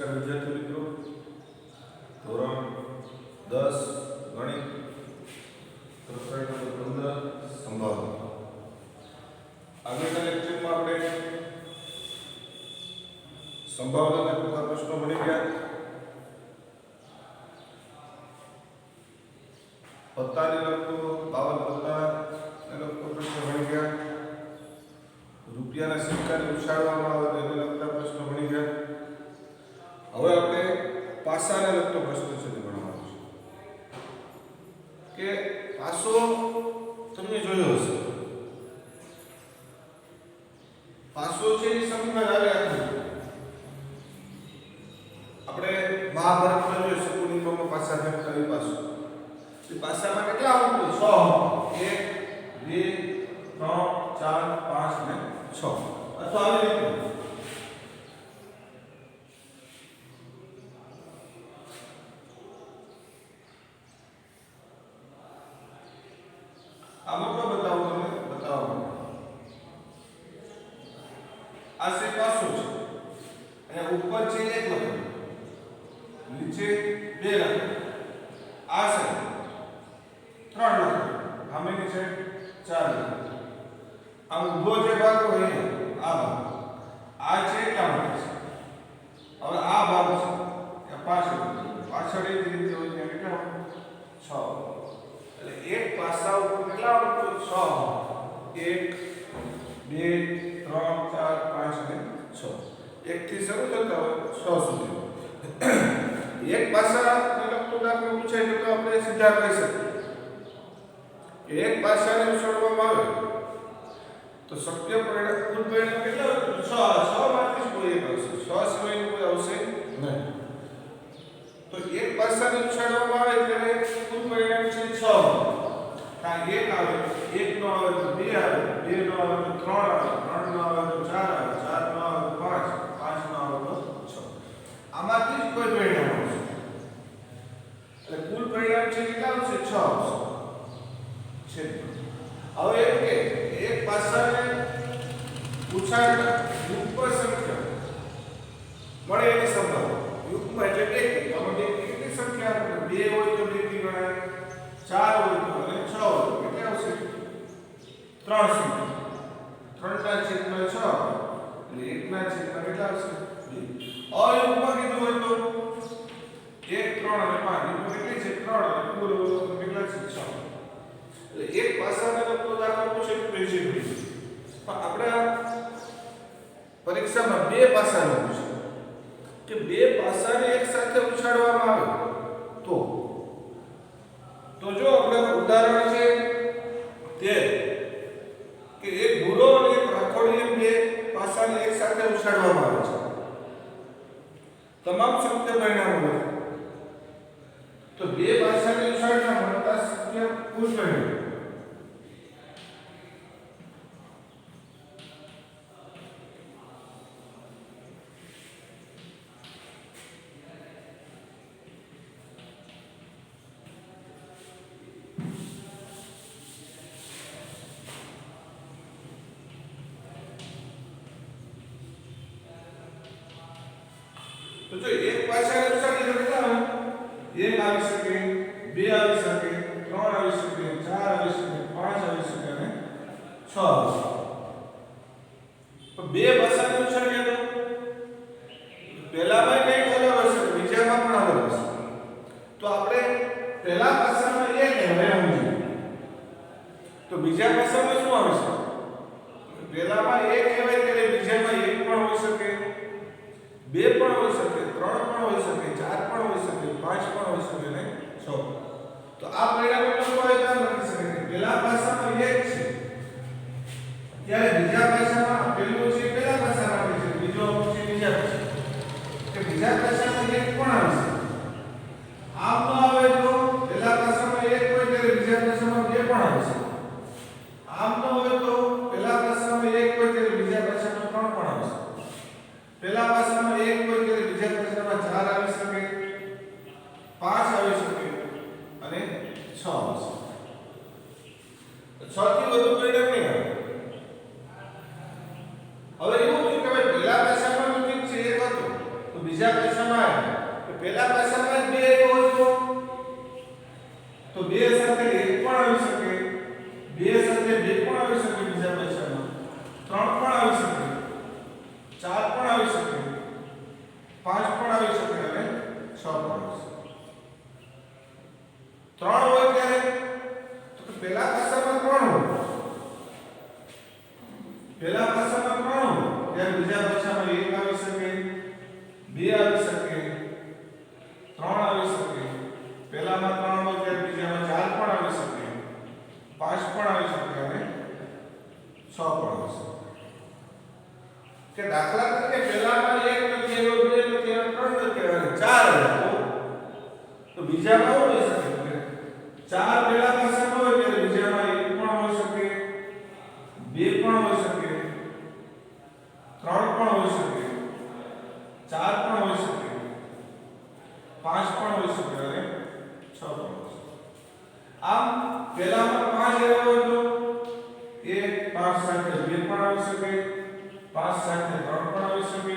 નમસ્કાર વિદ્યાર્થી મિત્રો, ધોરણ 10 ગણિત પ્રકરણ નંબર 15 સંભાવના. આગળના લેક્ચરમાં આપણે સંભાવનાના ટૂંકા પ્રશ્નો ભણી ગયા. પત્તાને લગતો 52 પત્તાને લગતો પ્રશ્ન ભણી ગયા. રૂપિયાના સિક્કાને ઉછાળવામાં આવે તેને લગતા પ્રશ્નો ભણી ગયા. હવે આપણે પાસાને લગતો પ્રશ્ન છે તે ભણવાનો છે કે પાસો તમે જોયો હશે. પાસો છે એ સમજમાં આવે આપણે મહાભારતમાં જોઈએ શકુનિમાં પાસા ફેંકતા એ પાસો. એ પાસામાં કેટલા અંકો? 6. 1 2 3 4 5 ને 6 અથવા આવી રીતે. આ મોટો બતાવો તમને બતાવવા આ છે પાસો છે અને ઉપર છે 1 લખો, નીચે 2 લખો, આ છે 3 લખો, સામેની છે 4 લખો. આ ઊભો જે ભાગ હોય આ ભાગ આ છે એટલા માટે છે. હવે આ ભાગ છે પાછળ એ રીતે હોય ત્યાં કેટલા 6. એટલે એક પાસા ઉપર કેટલા અંકો? 6. 1 2 3 4 5 અને 6. 1 થી શરૂ થતા હોય 6 સુધી. એક પાસાને લગતો દાખલો પૂછાય તો આપણે સીધા કહી શકીએ કે એક પાસાને ઉછાળવામાં આવે તો શક્ય પરિણામ કુલ પરિણામ કેટલા હોય? 6 માંથી કોઈ એક આવશે. 6 સિવાયનું કોઈ આવશે નહીં. તો એક પાસાને ઉછાળવામાં આવે ત્યારે કુલ પરિણામ છે 6. આ 1 આવે, 1 નો આવે તો 2 આવે, 2 નો આવે તો 3 આવે, 3 નો આવે તો 4 આવે, 4 નો આવે તો 5, 5 નો આવે તો 6. આમાંથી જ કોઈ પરિણામ આવશે. એટલે કુલ પરિણામ છે કેટલા આવશે? 6 આવશે. છે. હવે એમ કે એક પાસાને ઉછાળતા યુગ્મ સંખ્યા મળે એની સંભાવના. યુગ્મ એટલે બેકી. આમાં બેકી કેટલી સંખ્યા આવે? 2 હોય તો બેકી ગણાય, 4 હોય તો અને 6 હોય તો કેટલી આવશે? 3 સંખ્યા. 3 ના છેદમાં 6 એટલે 1 ના છેદમાં કેટલા આવશે? 2. અયુગ્મ કીધું હોય તો 1 3 અને 5 એટલે કેટલી છે? 3 અને કુલ કેટલા છે? 6. એટલે એક પાસાને લગતો દાખલો પૂછે તો ઈઝી હોય. પણ આપણે પરીક્ષામાં બે પાસાને પૂછે કે બે પાસાને એક સાથે ઉછાળવામાં આવે તો જો આપણે ઉદાહરણ છે તે કે એક ભૂરો અને એક રાખોડી એમ બે પાસાને એક સાથે ઉછાળવામાં આવે છે. તમામ શક્ય પરિણામો મળે તો બે પાસાને ઉછાળતા મળતા શક્ય કુલ પરિણામ. તો જો એક પાસાને ઉછાળીએ તો કેટલા આવે? 1 આવી શકે, 2 આવી શકે, 3 આવી શકે, 4 આવી શકે, 5 આવી શકે અને 6 આવી શકે. તો બે પાસાને ઉછાળીએ તો પહેલામાં કઈ અલગ હશે, બીજામાં પણ અલગ હશે. તો આપણે પહેલા પાસામાં 1 કહેવાય એમ જોઈએ તો બીજા પાસામાં શું આવે છે? પહેલામાં 1 કહેવાય ત્યારે બીજામાં 1 પણ હોઈ શકે, 2 પણ હોઈ શકે, 3 પણ હોઈ શકે, 4 પણ હોઈ શકે, 5 પણ હોઈ શકે અને 6. તો આ પરિણામો શું હોય તો લખી શકાય કે પહેલા પાસામાં 1 છે ત્યારે બીજા પાસામાં પહેલું છે પહેલા પાસામાં આવે છે, બીજો છે બીજા પાસામાં. કે બીજા પાસામાં 1 પણ આવશે. આમ ન આવે તો પહેલા પાસામાં 1 હોય ત્યારે બીજા પાસામાં 2 પણ આવશે. આમ ન હોય તો પહેલા પાસામાં 1 હોય ત્યારે બીજા પાસામાં 3 પણ આવશે. પહેલા પાસામાં 1 હોય ત્યારે બીજા પાસામાં 4 આવી શકે, 5 આવી શકે અને 6 આવી શકે. 6 થી વધુ પરિણામ નહીં આવે. હવે એવું થયું કે ભાઈ પહેલા પાસામાં તો ઠીક છે 1 હતો તો બીજા પાસામાં પહેલા પાસામાં 3 હોય ત્યારે બીજા પાસામાં 1 આવી શકે, 2 આવી શકે, 3 આવી શકે. પહેલામાં 3 હોય ત્યારે બીજામાં 4 પણ આવી શકે, 5 પણ આવી શકે અને 6 પણ આવી શકે. કે દાખલા તરીકે પહેલામાં 1 નથી આવ્યો, 2 નથી આવ્યો, 3 નથી આવ્યો, 4 આવ્યો તો બીજામાં શું હોઈ શકે? 4 પહેલા પાસામાં હોય ત્યારે બીજામાં 1 પણ હોઈ શકે, 2 પણ હોઈ શકે, 3 પણ હોઈ શકે, 4 પણ હોઈ શકે, 5 પણ હોઈ શકે અને 6 પણ હોઈ શકે. આમ પહેલામાં 5 આવ્યા હોય તો 1 5 સાથે 2 પણ આવી શકે, 5 સાથે 3 પણ આવી શકે,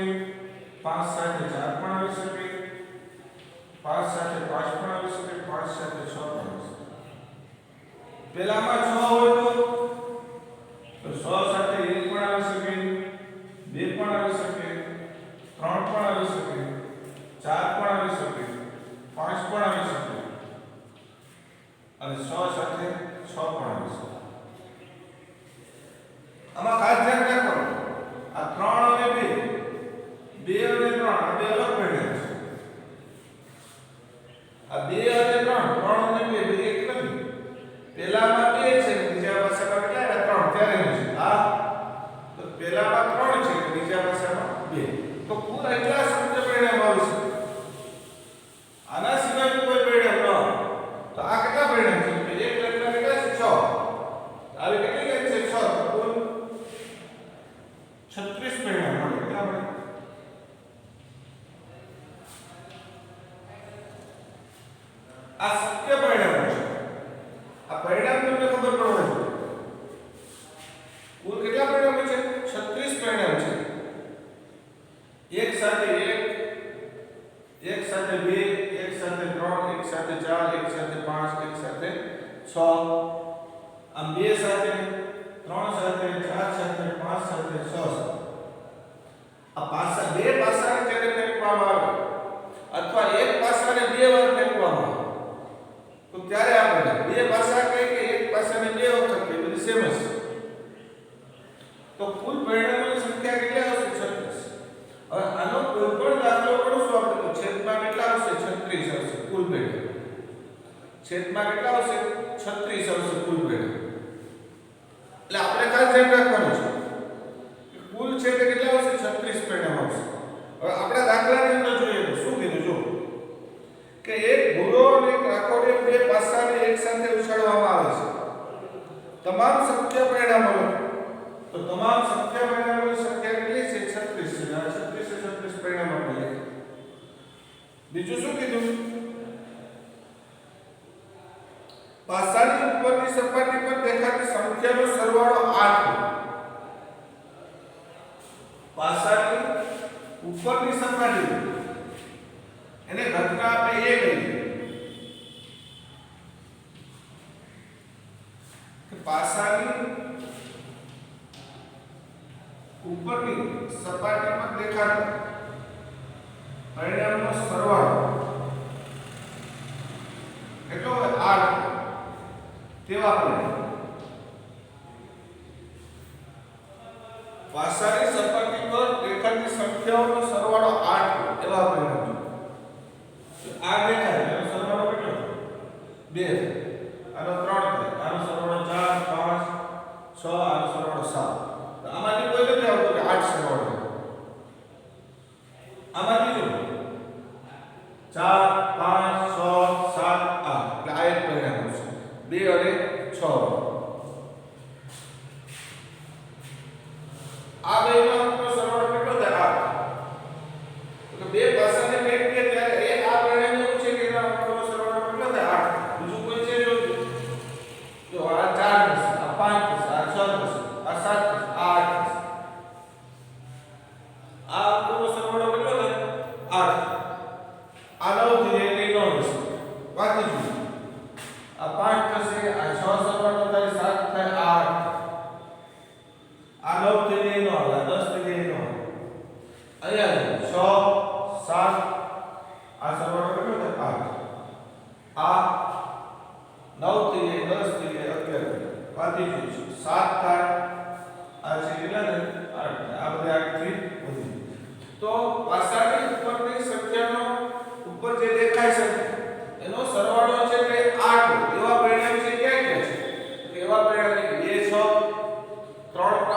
5 સાથે 4 પણ આવી શકે, 5 સાથે 5 પણ આવી શકે, 5 સાથે 6 પણ આવી શકે. પહેલામાં 6 હોય તો 6 સાથે 1 પણ આવી શકે, 2 પણ આવી શકે, 3 પણ આવી શકે, 4 પણ આવી શકે, 5 પણ આવી શકે અને 6 સાથે 6 પણ આવી શકે. આમાં ખાસ ધ્યાન રાખવાનું, આ 3 અને 2 અને 3 આ બે અલગ પરિણામ છે. આ 2 અને 3 3 અને 2 બે એક નથી. પહેલામાં 2 છે બીજા પાસામાં કેટલા? 3 ત્યારે છે. આ તો પહેલામાં 3 છે બીજા પાસામાં 2. તો કુલ એટલા શબ્દ પરિણામ આવી શકે. આના સિવાય કોઈ પરિણામ ન આવે. તો આ કેટલા પરિણામ છે? એક લખના કેટલા છે? 6. આવી કેટલી લેખ છે? 6. તો કુલ 36 પરિણામ મળે. કેટલા મળે? આ શક્ય પરિણામ છે. આ પરિણામ તમને ખબર પડવું જોઈએ. કુલ કેટલા પરિણામો છે? 36 પરિણામ છે. એક સાથે 1, એક સાથે 2, એક સાથે 3, એક સાથે 4, એક સાથે 5, એક સાથે 6. આમ 2 સાથે, 3 સાથે, 4 સાથે, 5 સાથે, 6 સાથે. આ પાસા બે પાસાને જ્યારે ફેંકવામાં આવે અથવા એક પાસાને 2 વાર ફેંકવામાં આવે તો ત્યારે આપણે બે પાસા કહે કે એક પાસાને 2 વખત કે બધી સેમ જ. તો કુલ પરિણામોની સંખ્યા કેટલી આવશે? 36. હવે આનો કોઈ પણ દાખલો ગણશું આપણે તો છેદમાં કેટલા આવશે? 36 આવશે કુલ પરિણામ. છેદમાં કેટલા આવશે? 36 આવશે કુલ પરિણામ. એટલે આપણે ખાસ ધ્યાન રાખવાનું છે કે કુલ છે તે કેટલા આવશે? 36 પરિણામ આવશે. હવે આપણા દાખલાની અંદર જોઈએ તો શું કીધું જો કે એક ભૂરો અને એક રાખોડિયો બે પાસાને એક સાથે ઉછાળવામાં આવે છે. તમામ શક્ય પરિણામો તો તમામ શક્ય પરિણામોની સંખ્યા કેટલી છે? 36 છે. આ 36 પરિણામ આપણે લખીએ. બીજું શું કીધું? પાસાની ઉપરની સપાટી પર દેખાતી સંખ્યાનો સરવાળો 8. પાસાની ઉપરની સપાટી એને ઘટના આપણે એ કહીએ કે પાસાની ઉપરની સપાટી પર દેખાતા પરિણામનો સરવાળો કેટલો હોય? 8. કેવા પરિણામ? પાસાની સપાટી પર દેખાતી સંખ્યાઓનો સરવાળો 8 એવા પરિણામ. આ દેખાય એનો સરવાળો કેટલો? 2. આનો 3 થાય, આનો સરવાળો 4, 5, 6, આનો સરવાળો 7. તો આમાંથી કોઈ નથી આવતો કે 8 સરવાળો. આમાંથી જો 4, 5, 6, 7, 8 એટલે આ એક પરિણામ આવશે. 2 અને 6. આ બેનો સરવાળો કેટલો થાય? 8. તો બે પાસાને ફેંકીએ ત્યારે એક આ પરિણામ એવું છે કે એનો સરવાળો કેટલો થાય? 8. બીજું કોઈ છે જો આ 4 થશે, આ 5 થશે, આ 6 થશે, આ 7 થશે, આ 8 થશે.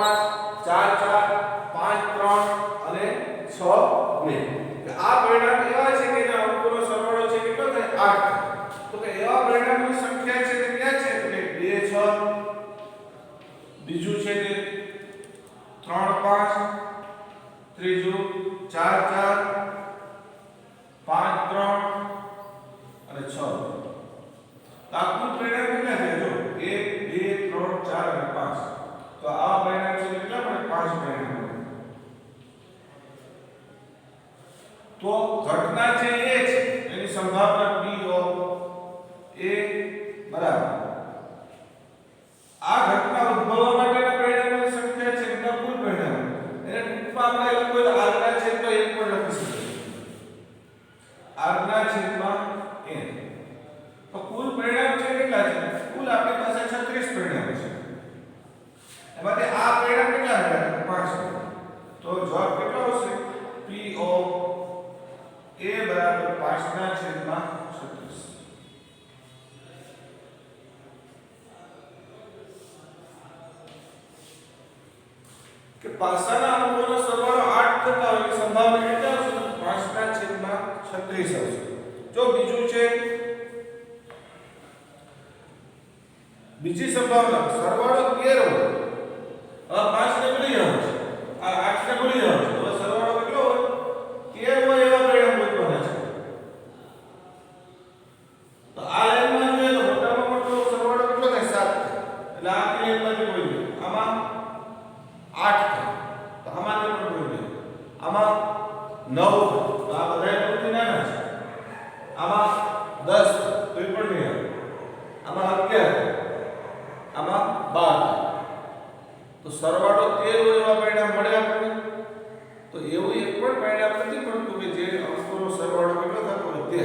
5 4 4 5 3 અને 6 2. આ પરિણામ એવા છે કે એના અંકોનો સરવાળો છે કેટલો થાય 8. તો કે એવા પરિણામોની સંખ્યા છે તે ક્યાં છે એટલે 2 6, બીજું છે તે 3 5, ત્રીજું 4 4, 5 3 અને 6. તો આ કુલ પરિણામ કેટલા છે જો 1 2 3 4 અને 5. તો આ પરિણામ છે કેટલા પડે 5 પરિણામ. તો ઘટના છે એ છે એની સંભાવના p ઓફ a બરાબર આ ઘટના ઉદ્ભવવા માટેના પરિણામોની સંખ્યા છે એટલે કુલ પરિણામ. એને ટૂંકમાં આપણે લખો તો r ના છેદમાં n પણ લખી શકીએ. r ના છેદમાં n. તો કુલ પરિણામ છે કેટલા છે? કુલ આપણી પાસે 36 પરિણામ છે. એમાંથી આ પરિણામ કેટલા આવ્યા 5. તો જવાબ કેટલો આવશે p ઓફ a બરાબર 5 ના છેદમાં 36. કે પાસાના અંકોનો સરવાળો 8 થતા હોય એની સંભાવના કેટલી આવશે? 5 ના છેદમાં 36 આવશે. જો બીજું છે બીજી સંભાવના સરવાળો 13 હોય. હવે 5 ને ભૂલી જાવ છે, આ 8 ને ભૂલી જાવ છે. હવે સરવાળો કેટલો હોય? 13 હોય એવા પરિણામ ગોતવાના છે. તો આ લાઈનમાં જોઈએ તો મોટામાં મોટો સરવાળો કેટલો થાય 7. એટલે આ લાઈનમાંથી કોઈ નહીં. આમાં 8 થાય. તો આમાંથી પણ કોઈ નહીં. આમાં 9 તો આ બધા નવથી નાના છે. આમાં 10 તો એ પણ નહીં આવે. આમાં 11, આમાં 12. તો સરવાળો 13 હોય એવા પરિણામ મળે આપણને. તો એવું એક પણ પરિણામ નથી મળતું કે જે અંકોનો સરવાળો કેટલો થતો હોય તે.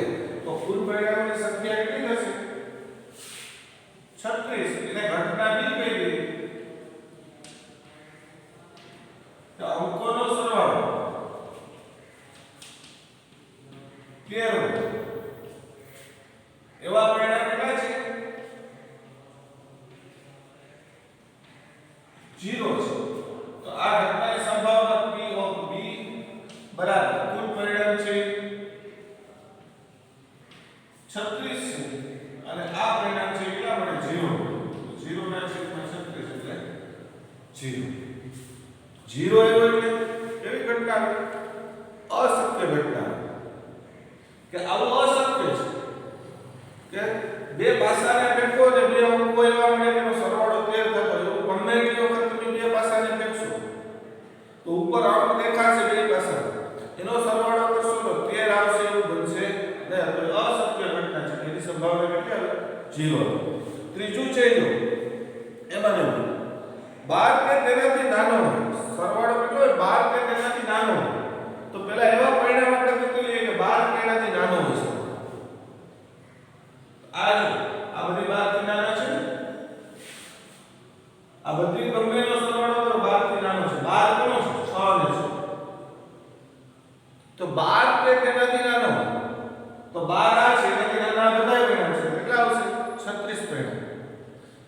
તો કુલ પરિણામોની સંખ્યા કેટલી થશે? 36. એને ઘટના બી કહી દઈએ. તો અંકોનો સરવાળો 13 એવા પરિણામ કેટલા છે? 0 છે. તો આ ઘટનાની સંભાવના p ઓફ b બરાબર કુલ પરિણામ છે 36 છે અને આ પરિણામ છે કેટલા મળે 0. 0 ના છેદમાં 36 એટલે 0. 0 એવો એટલે કેવી ઘટના? અશક્ય ઘટના. કે આવું અશક્ય છે કે બે પાસાને ફેંકો અને બે અંકો એવા મળે કે એનો સરવાળો 13 થતો હોય. એવું ગમે એટલી વખત તમે બે પાસાને ફેંકશો તો ઉપર અંક દેખાશે બે પાસા, એનો સરવાળો કરશો તો 13 આવશે એવું બનશે નહીં. તો અશક્ય ઘટના છે. એની સંભાવના કેટલી આવે? 0. ત્રીજું છે જો એમાં જો 12 કે તેનાથી નાનો હોય. સરવાળો કેટલો હોય? 12 કે તેનાથી નાનો હોય. તો પહેલા એવા પરિણામ આપણે ગોતી લઈએ કે 12 કે તેનાથી નાનો હોય. આ બધી 12 થી નાના છે. આ બધી ગમેનો સરવાળો કરો 12 થી નાનો છે. 12 કોનો છે? 6 ને 6. તો 12 કે તેનાથી નાનો તો 12 આ છે એનાથી નાના બધા પરિણામ છે. કેટલા આવશે? 36 પરિણામ.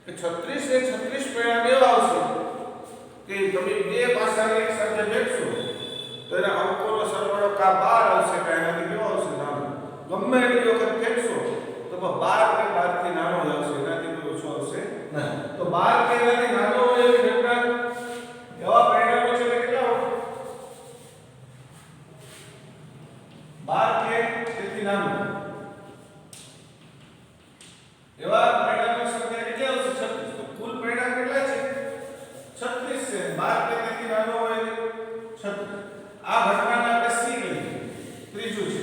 કે 36 એ 36 પરિણામ એવા આવશે કે તમે બે પાસાને એક સાથે ફેંકશો તો એના અંકોનો સરવાળો કા 12 આવશે કા એનાથી કેવો આવશે? નાનો. ગમે એટલી વખત ફેંકશો તો 12 કે 12 થી નાનો જ આવશે, એનાથી કોઈ ઓછો આવશે નહીં. તો 12 કે એનાથી નાનો હોય એવી ઘટના એવા પરિણામો છે કે કેટલા હોય? 12 કે તેથી નાનો એવા પરિણામોની સંખ્યા કેટલી આવશે? 36. તો કુલ પરિણામ કેટલા છે? 36 છે. 12 કે તેથી નાનો હોય 36. આ ઘટનાને આપણે સી કહીએ. ત્રીજું છે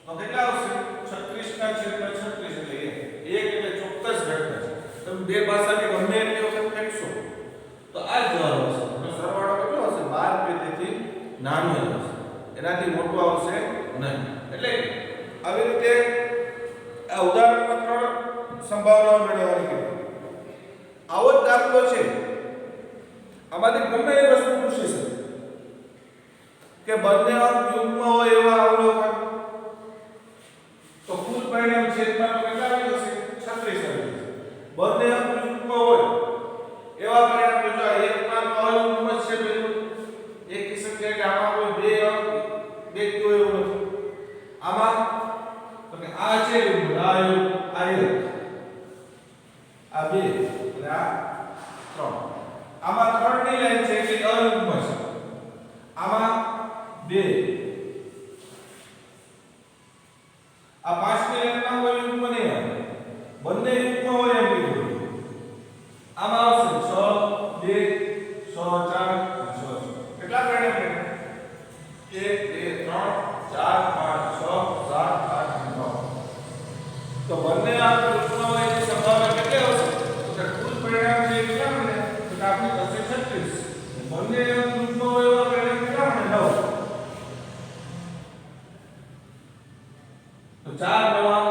તો કેટલા આવશે? 36 ના છેદમાં 36 એટલે એક એટલે ચોક્કસ ઘટના છે. તમે બે પાસાને ગમે એટલી વખત ફેંકશો તો આ જવાબ આવશે. એનો સરવાળો કેટલો હશે? 12 કે તેથી નાનો હશે, એનાથી મોટો આવશે નહીં. એટલે આવી રીતે આ ઉદાહરણમાં 3 સંભાવનાઓ મેળવવાની છે. આવો જ દાખલો છે. આમાંથી ગમે એ વસ્તુ પૂછી શકે કે બંને અંક યુગ્મ હોય એવા અવલોકન તો કુલ પરિણામ છેદમાં કેટલા આવી જશે? 36 આવી જશે. બંને અંક યુગ્મ હોય આમાં આવશે 6 2 6 4 6 કેટલા પરિણામ મળે 1 2 3 4 5 6 7 8 9 તો બંને આ ગ્રુપમાં હોય એની સંભાવના કેટલી આવશે તો કુલ પરિણામ છે કેટલા મળે તો આપણી પાસે 36 બંને ગ્રુપમાં હોય એવા પરિણામ કેટલા મળે 9 તો 4 નવા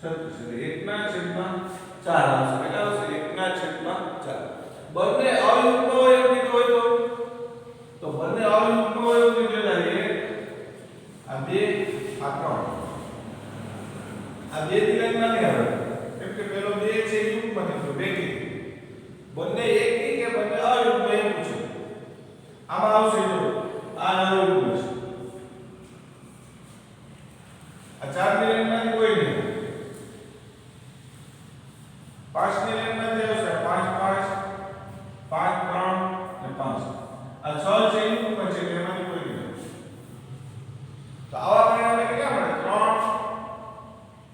36 એટલે 1/4 આવશે કેટલા આવશે 1/4 બંને અયુગ્મ હોય એવું કીધું હોય તો બંને અયુગ્મ હોય એવું કીધું આ 2 આ 3 આ બે દિલાઈમાં નહીં આવે કેમ કે પેલો 2 છે યુગ્મ નથી બે કે બંને એકી કે બંને અયુગ્મ એમ પૂછે આમાં આવશે જો આ અયુગ્મ છે આ 4 ની લાઈનમાંથી કોઈ નહીં 5 ની લાઈનમાંથી આવશે 5 5 5 3 અને 5 આ 6 છે યુગ્મ છે એમાંથી કોઈ નહીં તો આવા પરિણામે કેટલા મળે 3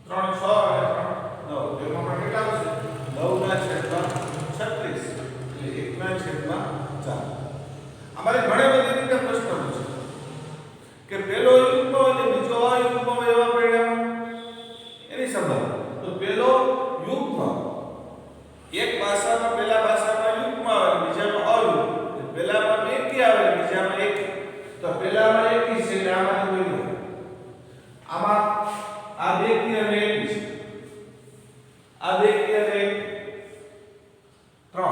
3 6 અને 3 9 એમાં પણ કેટલા આવશે 9/36 એટલે 1/4 અમારે ઘણી બધી રીતે પ્રશ્ન પૂછે કે પેલો યુગ્મ અને બીજો અયુગ્મ એવા પરિણામ એની સંભાવના તો પેલો યુગ્મ એક ભાષામાં પેલા ભાષામાં યુગ્મ આવે બીજામાં અયુગ્મ પેલામાં એકી આવે બીજામાં એકી તો પેલામાં એકી છે એટલે આમાં કોઈ નહીં આમાં આ બે કી અને એક છે આ બે કી અને એક 3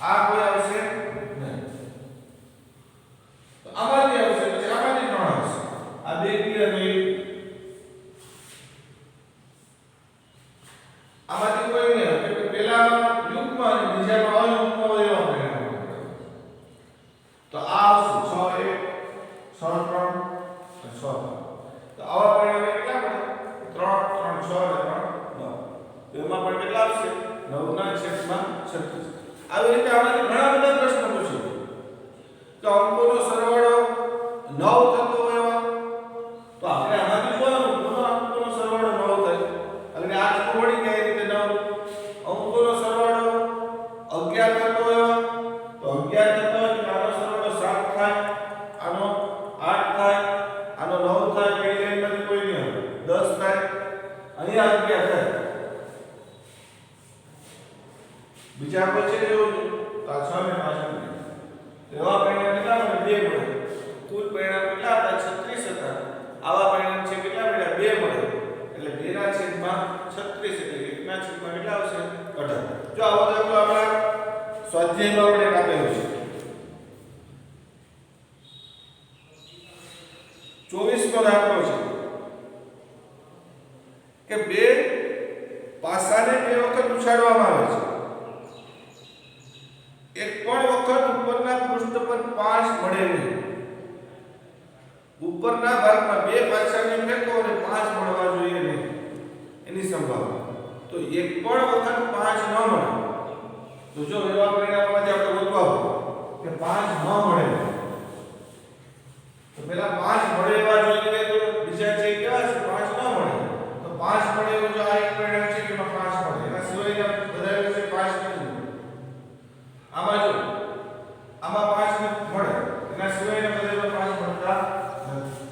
આ કોઈ આવશે નહીં તો આમાંથી આવશે પછી આમાંથી 3 આવશે આ બે કી અને એક આમાંથી કોઈ નહીં આવે કે પેલામાં યુગ્મ અને બીજામાં અયુગ્મ હોય એવા પરિણામ તો આ આવશે 6 1 6 3 અને 6 તો આવા પરિણામે કેટલા મળે 3 3 6 અને 3 9 તો એમાં પણ કેટલા આવશે 9/36 આવી રીતે આમાંથી ઘણા બધા પ્રશ્નો પૂછે તો અંકોનો સરવાળો 9 થતો હોય એવા તો આપણે આમાંથી જોવાનું કોનો અંકોનો સરવાળો 9 થાય એટલે 8 કો વળી કઈ રીતે 9 અંકોનો સરવાળો 11 થતો હોય એવા તો 11 થતો હોય તો આનો સરવાળો 7 થાય આનો 8 થાય આનો 9 થાય કઈ લાઈનમાંથી કોઈ નહીં આવે 10 થાય અહીંયા 11 થાય બીજા કોઈ છે એવું તો આ 6 ને 5 એવા પરિણામ કેટલા મળે 2 મળે કુલ પરિણામ કેટલા હતા 36 હતા આવા પરિણામ છે કેટલા મળ્યા 2 મળે એટલે 2/36 એટલે 1/4 કેટલા આવશે 18 જો આવો દાખલો આપણા સ્વાધ્યાયમાં આપણે આપેલો છે 24 નો દાખલો છે કે બે પાસાને બે વખત ઉછાળવામાં આવે છે એક પણ વખત ઉપરના પૃષ્ઠ પર 5 મળે નહીં ઉપરના ભાગમાં બે પાસાને ફેંકો અને 5 મળવા જોઈએ નહીં એની સંભાવના તો એક પણ વખત 5 ન મળે તો જો એવા પરિણામમાંથી આપણે ગોતવા કે 5 ન મળે તો પેલા 5 મળે એવા જોઈએ તો બીજા છે કેવા છે 5 ન મળે તો 5 મળે એવું જો આ એક પરિણામ છે કે 5 મળે એના સિવાયના બધા છે 5 નથી આમાં જો આમાં 5 મળે એના સિવાયના બધા 5 મળતા નથી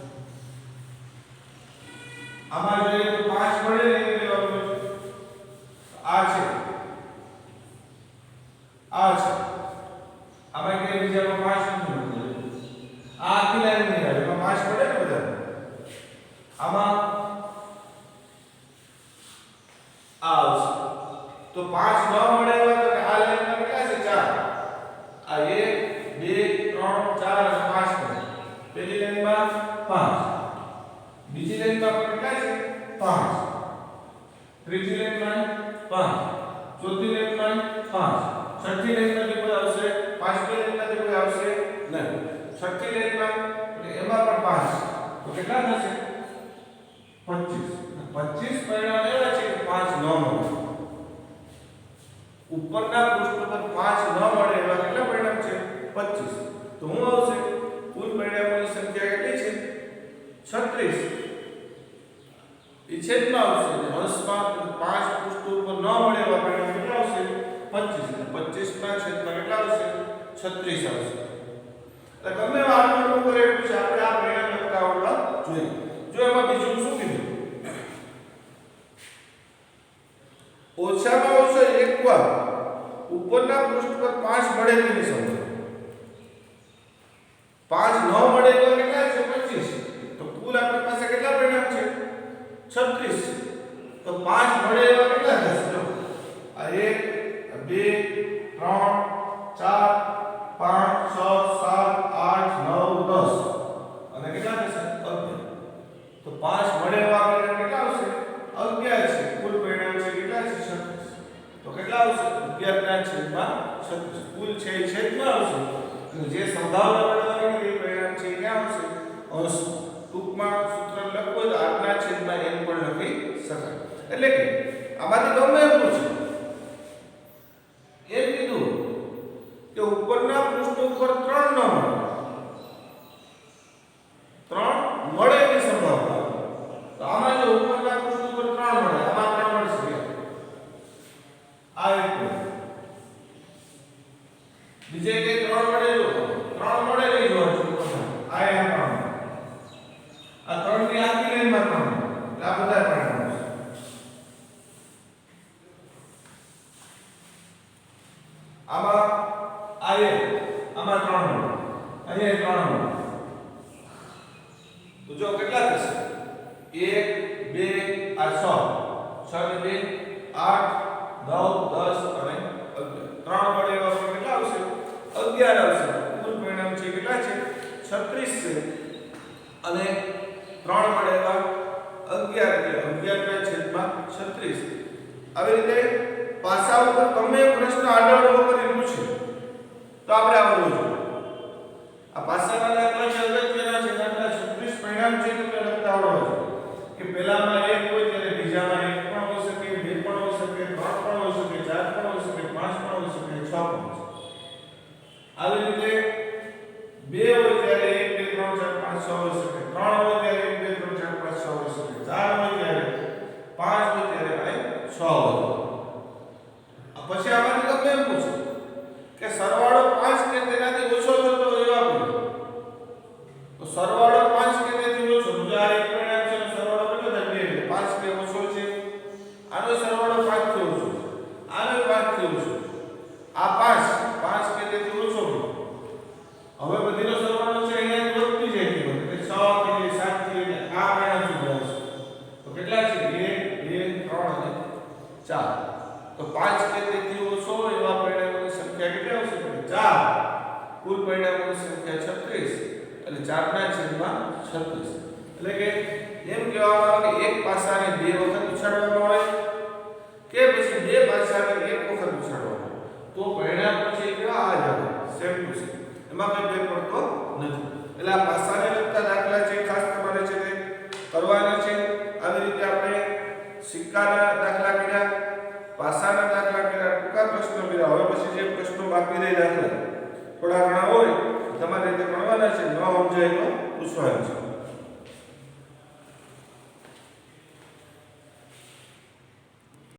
આમાં જોઈએ તો 5 મળે ને એટલે આ છે આમાં કે બીજામાં 5 નથી મળતું આ આખી લાઈન નહીં આવે એમાં 5 મળે ને બધા આમાં આ આવશે તો 5 ન મળે એવા તો આ લાઈનમાં કેટલા છે 4 આ 1 2 3 4 અને 5 મળે પહેલી લાઈનમાં 5 બીજી લાઈનમાં પણ કેટલા છે 5 ત્રીજી લાઈનમાં 5 ચોથી લાઈનમાં 5 છઠ્ઠી લાઈનમાંથી કોઈ આવશે પાંચમી લાઈનમાંથી કોઈ આવશે નહીં છઠ્ઠી લાઈનમાં એટલે એમાં પણ 5 તો કેટલા થશે 25 પરિણામ એવા છે કે 5 ન મળે ઉપરના પૃષ્ઠ પર 5 ન મળે એવા કેટલા પરિણામ છે 25 તો હું આવશે કુલ પરિણામોની સંખ્યા કેટલી છે 36 એ છેદમાં આવશે અને અંશમાં 5 પૃષ્ઠ ઉપર ન મળે એવા પરિણામ કેટલા આવશે 25 એટલે 25 ના છેદમાં કેટલા આવશે 36 આવશે એટલે ગમે વાળનો કરે એટલું છે આપણે આ પરિણામ લખતા આવડવા જોઈએ જો એમાં બીજું શું કીધું ઓછામાં ઓછો એકવાર ઉપરના પૃષ્ઠ પર 5 મળે તેની સંખ્યા 5 ન મળે તો કેટલા છે 25 તો કુલ આપણી પાસે કેટલા પરિણામ છે 36 તો 5 મળે એવા કેટલા થશે જો આ 1 2 3 4 5 6 7 8 9 10 અને કેટલા થશે 11 તો 5 મળે એવા પરિણામ કેટલા આવશે 11 છે કુલ પરિણામ છે કેટલા છે 36 તો કેટલા આવશે 11 ના છેદમાં 36 કુલ છે એ છેદમાં આવશે અને જે સંભાવના મેળવવાની તે પરિણામ છે એ ક્યાં આવશે અંશ ટૂંકમાં સૂત્ર લખો તો 8 ના છેદમાં n પણ લખી શકાય એટલે કે આમાંથી ગમે એટલું છે એ કીધું કે ઉપરના પૃષ્ઠ ઉપર 3 ન મળે 3 મળે ની સંભાવના તો આમાં જો ઉપરના પૃષ્ઠ ઉપર 3 મળે આમાં 3 મળશે આ એક બીજે કે 3 મળે જો 3 મળે નહીં જો આ એક 3 આ 3 ની આખી લાઈનમાં 3 આ બધા પરિણામો છે આમાં આમાં 3 મળે અહીંયા 3 મળે તો જો કેટલા થશે 1 2 આ 6 6 ને 2 8 9 10 અને 11 3 મળે એવા કેટલા આવશે 11 આવશે કુલ પરિણામ છે કેટલા છે 36 છે અને 3 મળે એવા 11 એટલે 11 ના છેદમાં 36 આવી રીતે પાસા ઉપર તમે પ્રશ્ન આગળ વગર પૂછે તો આપણે આવડવું જોઈએ આ પાસાના દાખલા છે અગત્યના છે દાખલા 36 પરિણામ છે તો લખતા આવડવા જોઈએ કે પહેલામાં 1 હોય ત્યારે બીજામાં 1 પણ હોઈ શકે 2 પણ હોઈ શકે 3 પણ હોઈ શકે 4 પણ હોઈ શકે 5 પણ હોઈ શકે 6 પણ હોઈ શકે આવી રીતે 2 હોય ત્યારે 1 2 3 4 5 6 હોઈ શકે 3 હોય ત્યારે 1 2 3 4 5 6 હોઈ શકે 4 હોય ત્યારે 5 હોય ત્યારે 6 હોય પછી આમાંથી ગમે એમ પૂછો કે સરવાળો 5 કે તેનાથી ઓછો થતો એવા બોલો તો સરવાળો 5 કે તેનાથી ઓછો જો આ એક પરિણામ છે સરવાળો કેટલો થાય 2 5 કે ઓછો છે આનો સરવાળો 5 થી ઓછો આનો 5 થી ઓછો આ 5 કે તેથી ઓછો હવે બધીનો સરવાળો છે અહીંયા વધતી જાય છે એટલે 6 થી 7 થી આ પરિણામ સુધી આવશે તો કેટલા છે 1 2 3 અને 4 તો 5 કે તેથી ઓછો એવા પરિણામોની સંખ્યા કેટલી આવશે 4 કુલ પરિણામોની સંખ્યા 36 એટલે 4 ના છેદમાં 36 એટલે કે એમ કહેવામાં આવે કે એક પાસાને 2 વખત ઉછાળવામાં આવે કે પછી 2 પાસાને 1 વખત ઉછાળવામાં આવે તો પરિણામ પછી કેવા આ જ આવે સેમ ટુ સેમ એમાં કોઈ ફેર પડતો નથી એટલે આ પાસાને લગતા દાખલા છે ખાસ તમારે છે તે કરવાના છે આવી રીતે આપણે સિક્કાના દાખલા કર્યા પાસાના દાખલા કર્યા ટૂંકા પ્રશ્નો કર્યા હવે પછી જે પ્રશ્નો બાકી રહી દાખલા થોડા ઘણા હોય તમારે રીતે ગણવાના છે ન સમજાય તો પૂછવાના છે